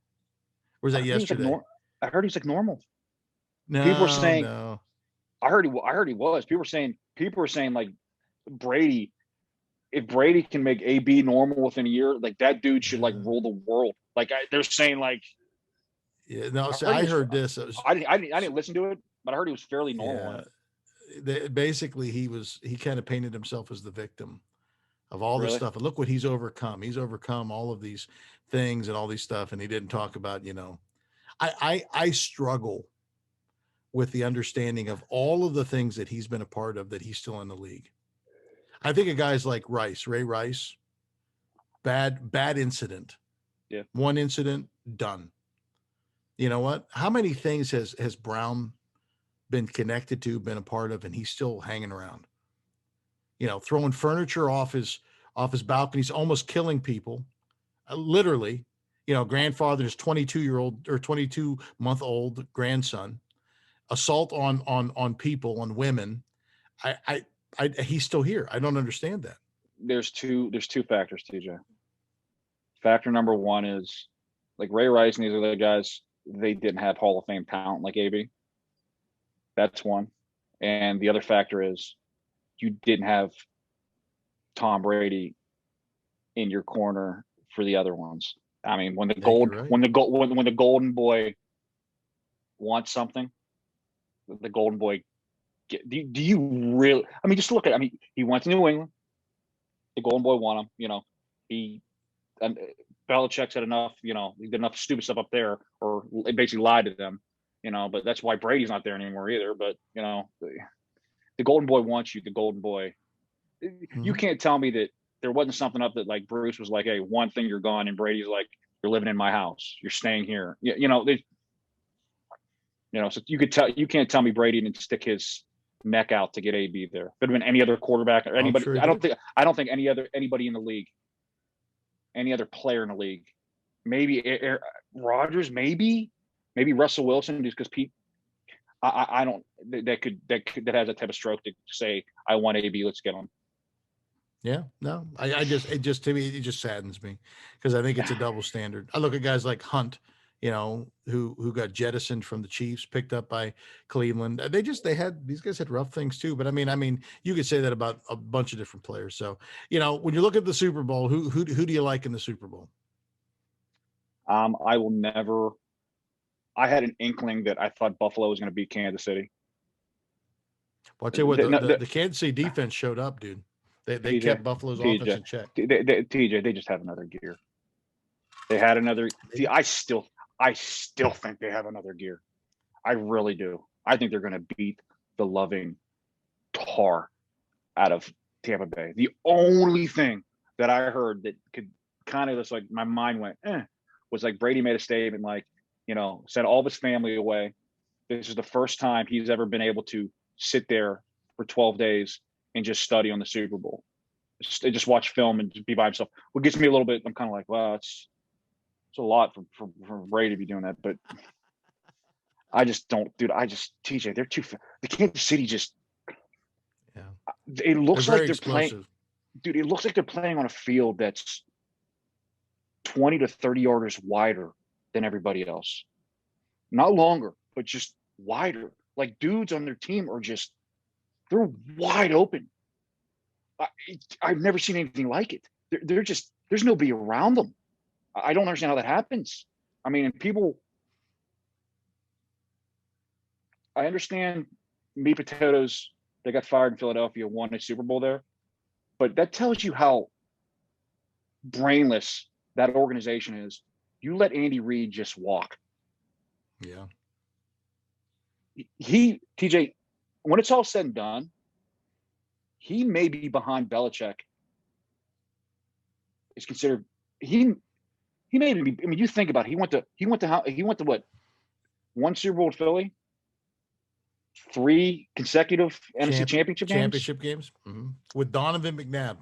Or was that yesterday? I heard he's like normal. No, people were saying. No. I heard he was. People were saying like Brady. If Brady can make AB normal within a year, like that dude should like rule the world. Like they're saying like. Yeah. No. I heard this. I didn't listen to it, but I heard he was fairly normal. Yeah. Basically, he kind of painted himself as the victim of all this stuff. And look what he's overcome. He's overcome all of these things and all these stuff. And he didn't talk about, I struggle with the understanding of all of the things that he's been a part of, that he's still in the league. I think of guys like Ray Rice, bad incident. Yeah. One incident, done. You know what? How many things has Brown been connected to, been a part of, and he's still hanging around? Throwing furniture off his balconies, almost killing people, literally. Grandfather, his 22-year-old or 22-month-old grandson, assault on people, on women. He's still here. I don't understand that. There's two factors, TJ. Factor number one is Like Ray Rice and these other guys, they didn't have Hall of Fame talent like AB. That's one. And the other factor is you didn't have Tom Brady in your corner for the other ones. I mean, when the I think gold you're right. when the golden boy wants something, the golden boy do you really, I mean, just look at, I mean, he went to New England, the golden boy won him, you know, he and Belichick said enough, you know, he did enough stupid stuff up there, or basically lied to them, you know, but that's why Brady's not there anymore either. But, you know, the golden boy wants you, the golden boy. You Mhm. can't tell me that there wasn't something up that like Bruce was like, hey, one thing you're gone, and Brady's like, you're living in my house, you're staying here. You know, so you could tell, you can't tell me Brady didn't stick his neck out to get AB there. Could have been any other quarterback or I'm anybody. sure he I don't think anybody in the league, any other player in the league, maybe Rodgers, maybe Russell Wilson, just because Pete. I don't that has that type of stroke to say I want AB. Let's get him. Yeah, no, I just, it just, to me, it just saddens me because I think it's a double standard. I look at guys like Hunt, you know, who got jettisoned from the Chiefs, picked up by Cleveland. These guys had rough things too. But I mean, you could say that about a bunch of different players. So, you know, when you look at the Super Bowl, who do you like in the Super Bowl? I will never. I had an inkling that I thought Buffalo was going to beat Kansas City. Well, I'll tell you what, No, the Kansas City defense showed up, dude. They TJ, kept Buffalo's offense TJ, in check. TJ, they just have another gear. They had another. See, I still think they have another gear. I really do. I think they're going to beat the loving tar out of Tampa Bay. The only thing that I heard that could kind of just like my mind went, was like Brady made a statement like, you know, sent all of his family away. This is the first time he's ever been able to sit there for 12 days and just study on the Super Bowl. Just watch film and just be by himself. What gets me a little bit, I'm kind of like, well, it's a lot for Brady to be doing that, but I just don't, dude. TJ, they're too. The Kansas City just. Yeah, It they're looks like very they're playing, explosive. dude. It looks like they're playing on a field that's 20 to 30 yarders wider than everybody else. Not longer, but just wider. Like dudes on their team are just, they're wide open. I've never seen anything like it. They're just, there's nobody around them. I don't understand how that happens. I mean, people, I understand meat potatoes. They got fired in Philadelphia, won a Super Bowl there, but that tells you how brainless that organization is. You let Andy Reid just walk. Yeah, TJ, when it's all said and done, he may be behind Belichick. Is considered he may even be. I mean, you think about it, he went to what, one Super Bowl with Philly, 3 consecutive NFC Championship games. championship games with Donovan McNabb.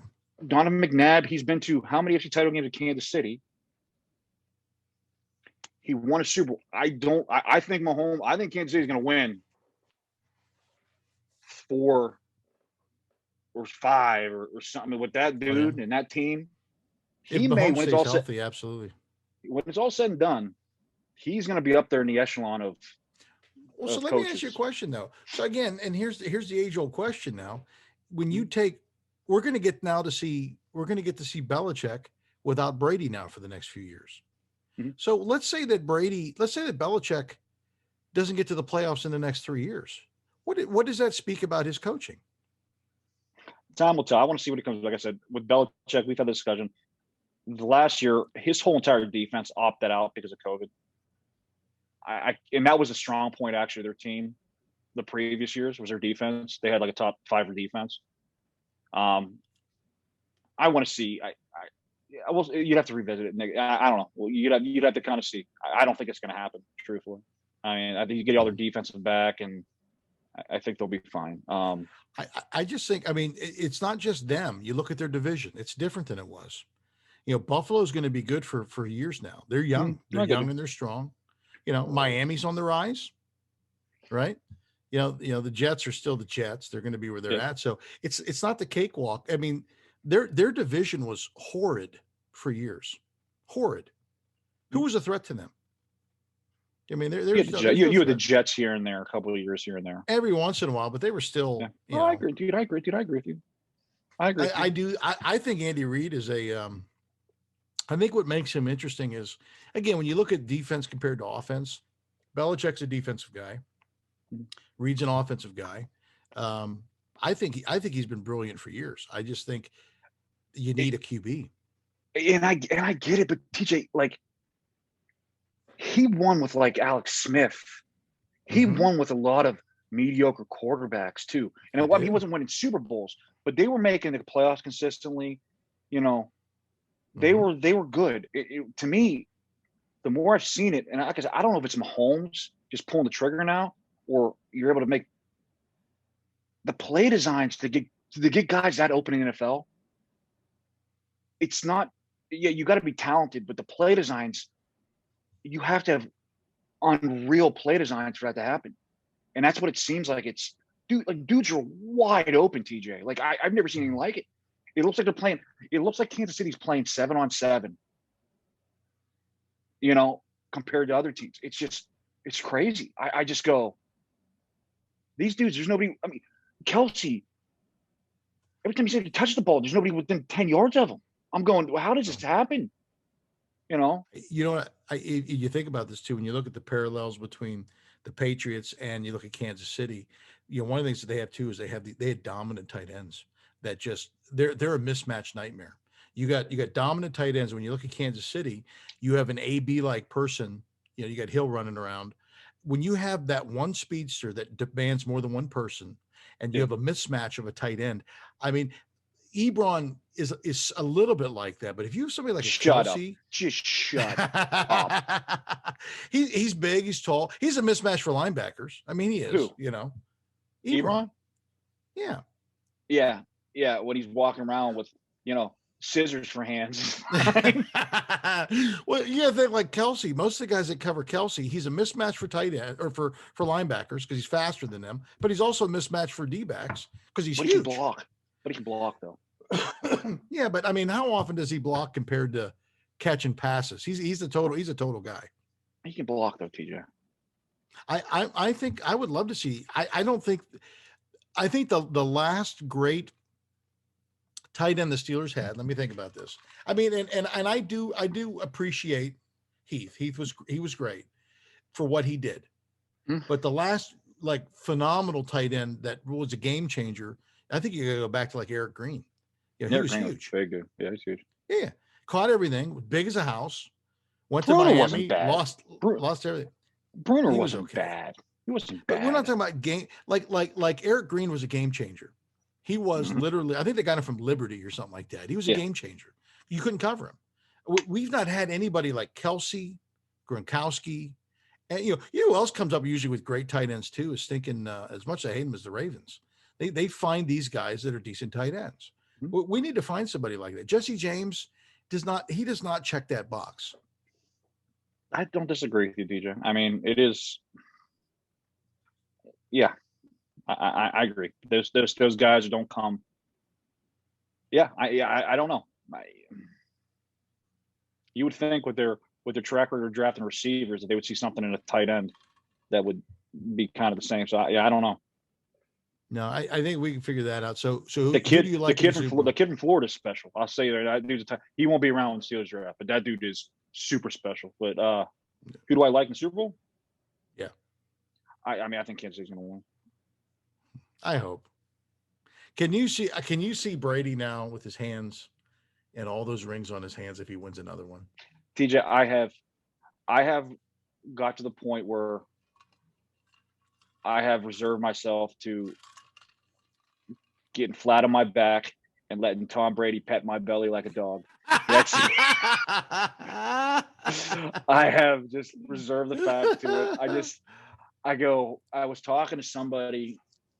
Donovan McNabb, he's been to how many NFC title games at Kansas City? He won a Super Bowl. I think Mahomes. I think Kansas City is going to win 4 or 5 or something with that Oh, yeah. dude and that team. If He may, Mahomes when it's stays all said, healthy, absolutely. when it's all said and done, he's going to be up there in the echelon of Well, so let me ask you a coaches. question though. So again, and here's the age old question now. When you Mhm. take, we're going to get to see Belichick without Brady now for the next few years. Mhm. So let's say that Belichick doesn't get to the playoffs in the next 3 years. What does that speak about his coaching? Time will tell. I want to see what he comes. Like I said, with Belichick, we've had this discussion. The last year, his whole entire defense opted out because of COVID. And that was a strong point actually. Their team, the previous years, was their defense. They had like a top 5 defense. I want to see. Well, you'd have to revisit it. I don't know. Well, you'd have to kind of see. I don't think it's going to happen. Truthfully, I mean, I think you get all their defensive back, and I think they'll be fine. I just think, I mean, it's not just them. You look at their division; it's different than it was. You know, Buffalo's going to be good for years now. They're young. They're I get young you. and they're strong. You know, Miami's on the rise, right? You know, the Jets are still the Jets. They're going to be where they're Yeah. at. So it's not the cakewalk. I mean, their division was horrid for years. Horrid. Who was a threat to them? I mean, You had the Jets here and there, a couple of years here and there. Every once in a while, but they were still. Yeah. I agree, dude. I agree with you. I do. I think Andy Reid is a. I think what makes him interesting is, again, when you look at defense compared to offense, Belichick's a defensive guy. Reid's an offensive guy. I think he's been brilliant for years. I just think you need a QB. And I get it, but TJ, like, he won with like Alex Smith. He won with a lot of mediocre quarterbacks too. And he wasn't winning Super Bowls, but they were making the playoffs consistently. You know, they were good. To me, the more I've seen it, and I don't know if it's Mahomes just pulling the trigger now, or you're able to make the play designs to get guys that open in the NFL. It's not. Yeah, you got to be talented, but the play designs, you have to have unreal play designs for that to happen. And that's what it seems like. It's dudes are wide open, TJ. Like I've never seen anything like it. It looks like they're playing. It looks like Kansas City's playing 7-on-7. You know, compared to other teams, it's crazy. I just go, these dudes. There's nobody. I mean, Kelsey. Every time he touches the ball, there's nobody within 10 yards of him. I'm going, well, how does this happen? You know what? You think about this too when you look at the parallels between the Patriots and you look at Kansas City. You know, one of the things that they have too is they had dominant tight ends that just they're a mismatch nightmare. You got dominant tight ends. When you look at Kansas City, you have an AB like person. You know, you got Hill running around. When you have that one speedster that demands more than one person, and you have a mismatch of a tight end, I mean, Ebron is a little bit like that, but if you have somebody like a Kelsey, just shut up. He's big, he's tall, he's a mismatch for linebackers. I mean, he is. Who? You know, Ebron. Yeah. When he's walking around with scissors for hands. Well, you gotta think like Kelsey. Most of the guys that cover Kelsey, he's a mismatch for tight end or for linebackers because he's faster than them, but he's also a mismatch for D-backs because he's huge. But he can block though. Yeah, but I mean, how often does he block compared to catching passes? He's a total guy. He can block though, TJ. I think I would love to see. I think the last great tight end the Steelers had. Let me think about this. I mean, and I do appreciate Heath. He was great for what he did. But the last like phenomenal tight end that was a game changer, I think you gotta go back to like Eric Green. Yeah, he was huge. Big dude. Yeah, he's huge. Yeah, caught everything, big as a house. Went Bruno to Miami, wasn't bad. lost everything. Bruno wasn't bad. He wasn't bad. But we're not talking about game like Eric Green was a game changer. He was literally. I think they got him from Liberty or something like that. He was a game changer. You couldn't cover him. We've not had anybody like Kelsey, Gronkowski, and you know who else comes up usually with great tight ends too is thinking as much as I hate them as the Ravens. They find these guys that are decent tight ends. We need to find somebody like that. Jesse James does not check that box. I don't disagree with you, DJ. I mean, it is. Yeah, I agree. Those guys who don't come. Yeah, I don't know. You would think with their track record of drafting receivers that they would see something in a tight end that would be kind of the same. So I don't know. No, I think we can figure that out. So the kid from Florida is special. I'll say that dude's he won't be around when the Steelers draft, but that dude is super special. But who do I like in the Super Bowl? Yeah, I mean I think Kansas City's going to win. I hope. Can you see Brady now with his hands and all those rings on his hands if he wins another one? TJ, I have got to the point where I have reserved myself to getting flat on my back and letting Tom Brady pet my belly like a dog. I have just reserved the fact to it. I was talking to somebody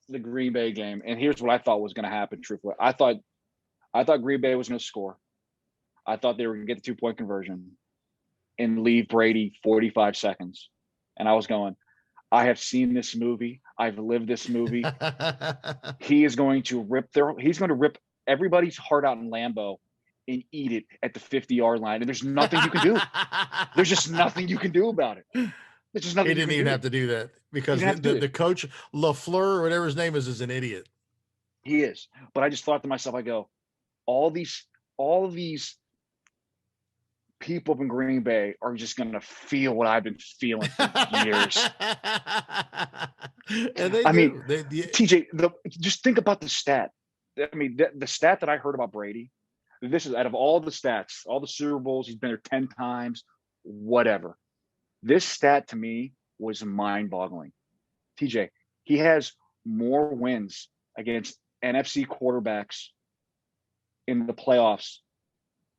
the Green Bay game, and here's what I thought was going to happen. Truthfully, I thought Green Bay was going to score. I thought they were going to get the 2-point conversion and leave Brady 45 seconds. And I was going, I have seen this movie. I've lived this movie. He's going to rip everybody's heart out in Lambeau and eat it at the 50-yard line, and there's nothing you can do. There's just nothing you can do about it. There's just nothing. He didn't even have to do that because the coach LaFleur or whatever his name is an idiot. He is. But I just thought to myself, I go, all these people up in Green Bay are just going to feel what I've been feeling for years. And they mean, TJ, just think about the stat. I mean, the stat that I heard about Brady, this is out of all the stats, all the Super Bowls, he's been there 10 times, whatever. This stat to me was mind-boggling. TJ, he has more wins against NFC quarterbacks in the playoffs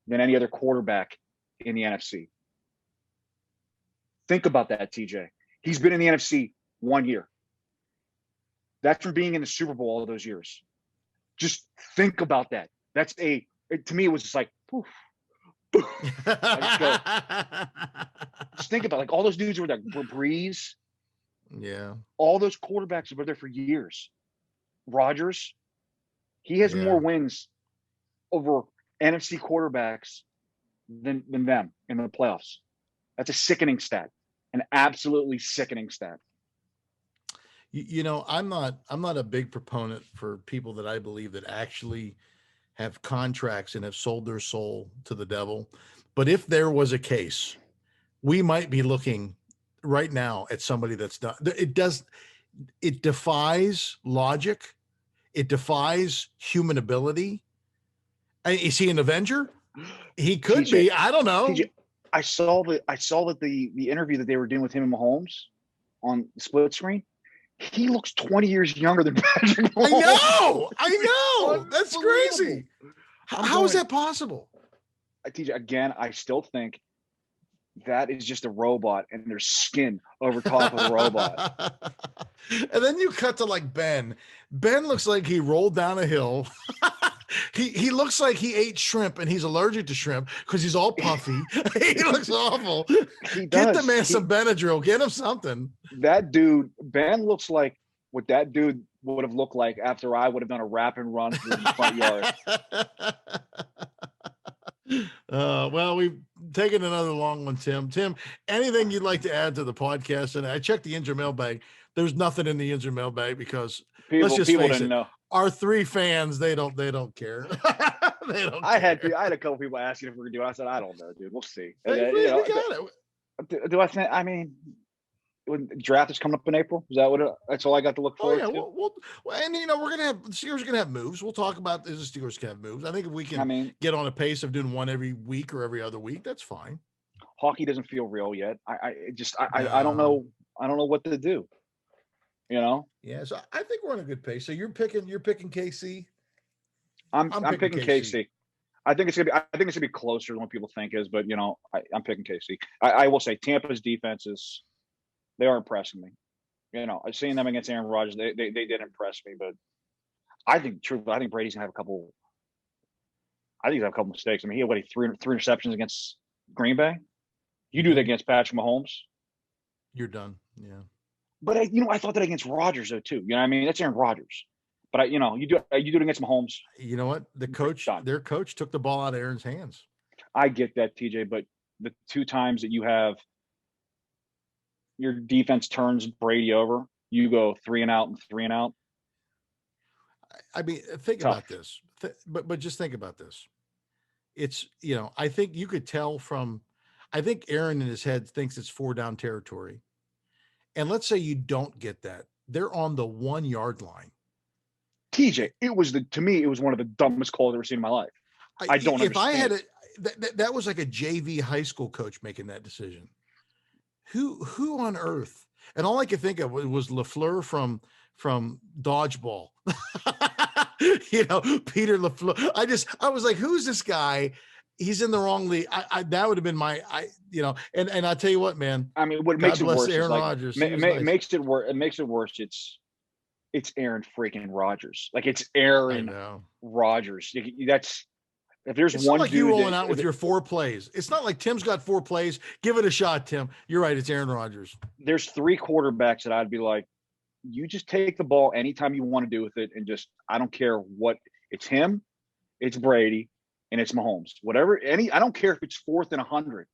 than any other quarterback in the NFC. Think about that, TJ. He's been in the NFC 1 year. That's from being in the Super Bowl all those years. Just think about that. To me, it was just like, poof. Just think about like all those dudes who were there, Breeze. Yeah. All those quarterbacks were there for years. Rodgers, he has more wins over NFC quarterbacks than them in the playoffs. That's a sickening stat. An absolutely sickening stat. You know, I'm not a big proponent for people that I believe that actually have contracts and have sold their soul to the devil. But if there was a case, we might be looking right now at somebody that's not, it defies logic. It defies human ability. Is he an Avenger? He could TJ, be. I don't know. TJ, I saw that the interview that they were doing with him and Mahomes on the split screen. He looks 20 years younger than Patrick Mahomes. I know. That's crazy. How is that possible? TJ, again, I still think that is just a robot and there's skin over top of the robot. And then you cut to like Ben. Ben looks like he rolled down a hill. He looks like he ate shrimp and he's allergic to shrimp because he's all puffy. He looks awful. Get the man some Benadryl. Get him something. That dude, Ben, looks like what that dude would have looked like after I would have done a wrap and run through the front yard. Well, we've taken another long one, Tim. Tim, anything you'd like to add to the podcast? And I checked the Yinzer mailbag. There's nothing in the Yinzer mailbag because let's just face it. Know. Our 3 fans, they don't care. They don't. I had a couple people asking if we were doing. I said, I don't know, dude. We'll see. Hey, we got it. Do I think? I mean, when the draft is coming up in April, is that what? That's all I got to look forward to. Well, and the Steelers are gonna have moves. We'll talk about the Steelers can have moves. I think if we can get on a pace of doing one every week or every other week, that's fine. Hockey doesn't feel real yet. I don't know. I don't know what to do. You know? Yeah, so I think we're on a good pace. So you're picking KC. I'm picking KC. I think it's gonna be closer than what people think is, but I'm picking KC. I will say Tampa's defenses, they are impressing me. I've seen them against Aaron Rodgers. They did impress me, but I think Brady's gonna have a couple. I think he's have a couple mistakes. I mean, he had three interceptions against Green Bay. You do that against Patrick Mahomes, you're done. Yeah. But I thought that against Rodgers though too. I mean, that's Aaron Rodgers. But you do it against Mahomes. You know what? Their coach took the ball out of Aaron's hands. I get that, TJ, but the 2 times that you have your defense turns Brady over, you go 3 and out and 3 and out. I mean, think about this. But just think about this. It's, I think you could tell from, I think Aaron in his head thinks it's 4 down territory. And let's say you don't get that. They're on the 1 yard line. TJ, to me, it was one of the dumbest calls I've ever seen in my life. I don't understand. If I had that was like a JV high school coach making that decision. Who on earth? And all I could think of was LaFleur from Dodgeball. Peter LaFleur. I was like, who's this guy? He's in the wrong league. That would have been and I'll tell you what, man. I mean, what makes it worse Aaron Rodgers. Makes it worse. It's Aaron freaking Rodgers. Like it's Aaron Rodgers. That's if there's it's one not like you rolling out with your 4 plays. It's not like Tim's got 4 plays. Give it a shot, Tim. You're right. It's Aaron Rodgers. There's 3 quarterbacks that I'd be like, you just take the ball anytime you want to do with it, and just I don't care what it's him, it's Brady, and it's Mahomes. Whatever, I don't care if it's 4th and 100.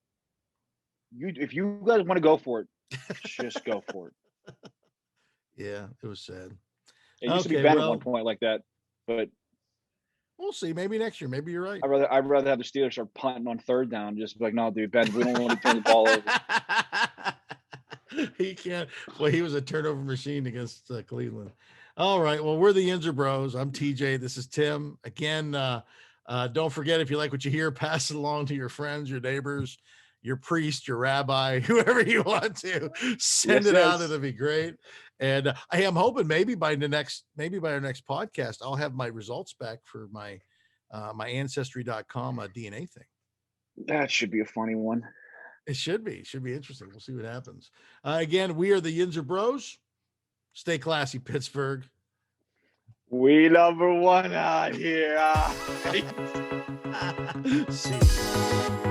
If you guys want to go for it, just go for it. Yeah, it was sad. It used to be Ben at one point like that, but we'll see. Maybe next year. Maybe you're right. I'd rather have the Steelers start punting on 3rd down. Just be like, no, dude, Ben, we don't want to turn the ball over. He can't. Well, he was a turnover machine against Cleveland. All right. Well, we're the Yinzer Bros. I'm TJ. This is Tim. Again, don't forget, if you like what you hear, pass it along to your friends, your neighbors, your priest, your rabbi, whoever you want to. Send it out. It'll be great. And I'm hoping maybe by our next podcast, I'll have my results back for my my ancestry.com DNA thing. That should be a funny one. It should be interesting. We'll see what happens. Again, we are the Yinzer Bros. Stay classy, Pittsburgh. We number one out here. See you.